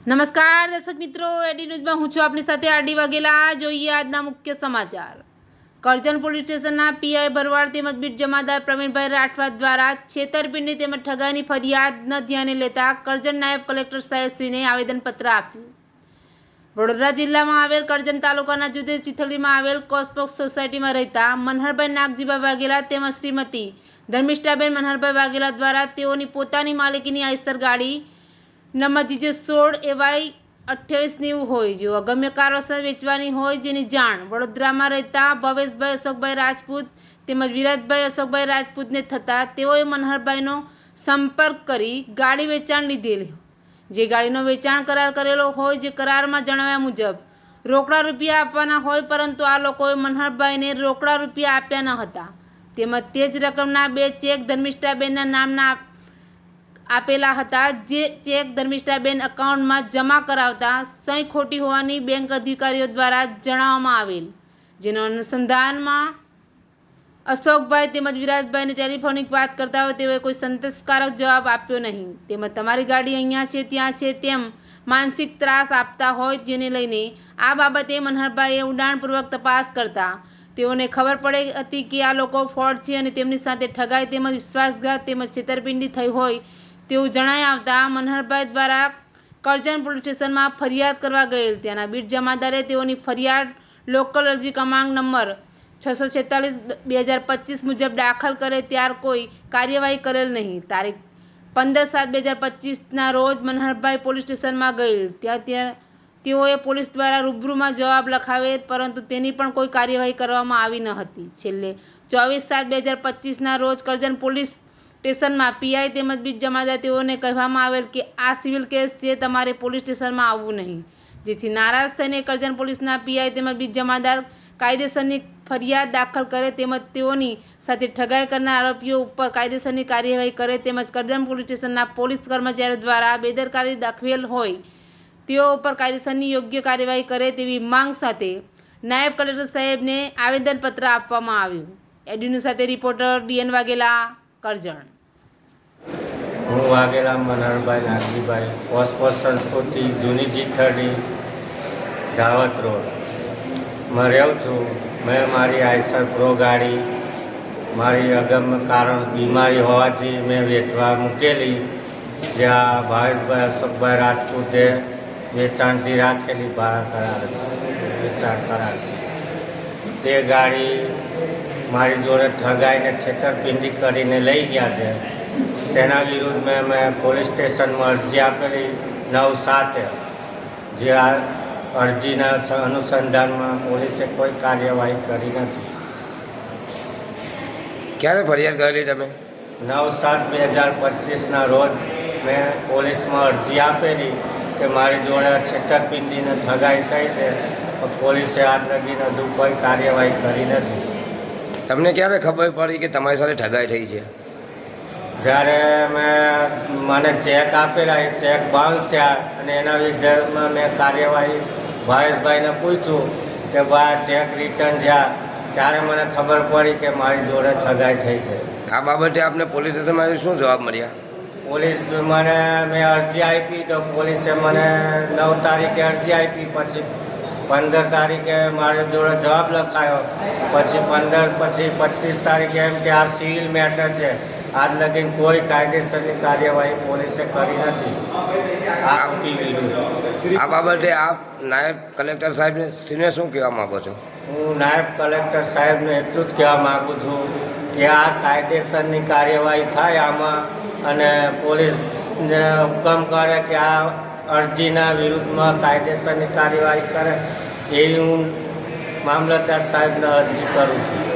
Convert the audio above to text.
નમસ્કાર દર્શક મિત્રો, એડી ન્યૂઝમાં હું છું આપની સાથે આરડી વાઘેલા। જોઈએ આજના મુખ્ય સમાચાર। કરજણ પોલીસ સ્ટેશનના પીઆઈ ભરવાડ તેમજ બીટ જમાદાર પ્રવીણભાઈ રાઠવા દ્વારા છેતરપિંડી તેમજ ઠગાઈની ફરિયાદ ન ધ્યાને લેતા કરજણ નાયબ કલેક્ટર સાહેબશ્રીને આવેદનપત્ર આપ્યું। વડોદરા જિલ્લામાં આવેલ કરજણ તાલુકાના જુદે ચિથલીમાં આવેલ કોસ્મોસ સોસાયટીમાં રહેતા મનહરભાઈ નાગજીભાઈ વાઘેલા તેમજ શ્રીમતી ધર્મિષ્ઠાબેન મનહરભાઈ વાઘેલા દ્વારા તેઓની પોતાની માલિકીની આઈસર ગાડી નંબર GJ 16 AY 2890 હોય જો અગમ્ય કારણોસર વેચવાની હોય જેની જાણ વડોદરામાં રહેતા ભવેશભાઈ અશોકભાઈ રાજપૂત તેમજ વિરાજભાઈ અશોકભાઈ રાજપૂતને થતાં તેઓએ મનહરભાઈનો સંપર્ક કરી ગાડી વેચાણ લીધેલી, જે ગાડીનો વેચાણ કરાર કરેલો હોય, જે કરારમાં જણાવ્યા મુજબ રોકડા રૂપિયા આપવાના હોય, પરંતુ આ લોકોએ મનહરભાઈને રોકડા રૂપિયા આપ્યા ન હતા તેમજ તે જ રકમના 2 ચેક ધર્મિષ્ઠાબેનના નામના આપેલા હતા, જે ચેક ધર્મિષ્ઠાબેન એકાઉન્ટમાં જમા કરાવતા સહી ખોટી હોવાની બેંક અધિકારીઓ દ્વારા જણાવવામાં આવેલ, જેનો અનુસંધાનમાં અશોકભાઈ તેમજ વિરાજભાઈને ટેલિફોનિક વાત કરતા હોય તેઓએ કોઈ સંતોષકારક જવાબ આપ્યો નહીં તેમજ તમારી ગાડી અહીંયા છે ત્યાં છે તેમ માનસિક ત્રાસ આપતા હોય, જેને લઈને આ બાબતે મનહરભાઈએ ઊંડાણપૂર્વક તપાસ કરતા તેઓને ખબર પડી હતી કે આ લોકો ફ્રોડ છે અને તેમની સાથે ઠગાઈ તેમજ વિશ્વાસઘાત તેમજ છેતરપિંડી થઈ હોય તેવું જણાઈ આવતા મનહરભાઈ દ્વારા કરજણ પોલીસ સ્ટેશનમાં ફરિયાદ કરવા ગયેલ। ત્યાંના બીટ જમાદારે તેઓની ફરિયાદ લોકલ અરજી ક્રમાંક નંબર 646/2025 મુજબ દાખલ કરે ત્યાર કોઈ કાર્યવાહી કરેલ નહીં। તારીખ 15/7/2025ના રોજ મનહરભાઈ પોલીસ સ્ટેશનમાં ગયેલ, ત્યાં તેઓએ પોલીસ દ્વારા રૂબરૂમાં જવાબ લખાવેલ, પરંતુ તેની પણ કોઈ કાર્યવાહી કરવામાં આવી ન હતી। છેલ્લે 24/7/2025ના રોજ કરજણ પોલીસ સ્ટેશનમાં પીઆઈ તેમજ બીટ જમાદાર તેઓને કહેવામાં આવેલ કે આ સિવિલ કેસ છે, તમારે પોલીસ સ્ટેશનમાં આવવું નહીં, જેથી નારાજ થઈને કરજણ પોલીસના પીઆઈ તેમજ બીટ જમાદાર કાયદેસરની ફરિયાદ દાખલ કરે તેમજ તેઓની સાથે ઠગાઈ કરનાર આરોપીઓ ઉપર કાયદેસરની કાર્યવાહી કરે તેમજ કરજણ પોલીસ સ્ટેશનના પોલીસ કર્મચારીઓ દ્વારા બેદરકારી દાખવેલ હોય તેઓ ઉપર કાયદેસરની યોગ્ય કાર્યવાહી કરે તેવી માંગ સાથે નાયબ કલેક્ટર સાહેબને આવેદનપત્ર આપવામાં આવ્યું। એડી ન્યૂઝ સાથે રિપોર્ટર DN વાઘેલા, કરજણ। હું વાઘેલા મનહરભાઈ નાગજીભાઈ, કોસ્મોસ સંસ્કૃતિ જૂની ચિથલી દાવત રોડમાં રહું છું। મેં મારી આઈસર પ્રો ગાડી મારી અગમ્ય કારણ બીમારી હોવાથી મેં વેચવા મૂકેલી, જ્યાં ભાવેશભાઈ અશોકભાઈ રાજપૂતે વેચાણથી રાખેલી ભાડા કરાર વેચાણ કરાર તે ગાડી મારી જોડે ઠગાઈને છેતરપિંડી કરીને લઈ ગયા છે। તેના વિરુદ્ધ મેં પોલીસ સ્ટેશનમાં અરજી આપેલી 9/7, જે આ અરજીના અનુસંધાનમાં પોલીસે કોઈ કાર્યવાહી કરી નથી। ક્યારે ફરિયાદ કરેલી તમે? 9/7/2025ના રોજ મેં પોલીસમાં અરજી આપેલી કે મારી જોડે છેતરપિંડીને ઠગાઈ થઈ છે, પણ પોલીસે આજ લગીને હજુ કોઈ કાર્યવાહી કરી નથી। તમને ક્યારે ખબર પડી કે તમારી સાથે ઠગાઈ થઈ છે? જ્યારે મને ચેક આપેલા, એ ચેક બાઉન્સ થયા અને એના વિરુદ્ધમાં મેં કાર્યવાહી ભાવેશભાઈને પૂછ્યું કે ભાઈ ચેક રિટર્ન થયા, ત્યારે મને ખબર પડી કે મારી જોડે ઠગાઈ થઈ છે। આ બાબતે આપને પોલીસ સ્ટેશનમાંથી શું જવાબ મળ્યા? પોલીસ મેં અરજી આપી તો પોલીસે મને 9 તારીખે અરજી આપી, પછી 15 તારીખે મારી જોડે જવાબ લખાયો, પછી 15 પછી 25 તારીખે એમ કે આ સિવિલ મેટર છે, આજ લગીને કોઈ કાયદેસરની કાર્યવાહી પોલીસે કરી નથી આ આરોપી વિરુદ્ધ। આ બાબતે આપ નાયબ કલેક્ટર સાહેબને શું કહેવા માગો છો? હું નાયબ કલેક્ટર સાહેબને એટલું જ કહેવા માગું છું કે આ કાયદેસરની કાર્યવાહી થાય આમાં, અને પોલીસને હુકમ કરે કે આ અરજીના વિરુદ્ધમાં કાયદેસરની કાર્યવાહી કરે, એવી હું મામલતદાર સાહેબને અરજી કરું છું।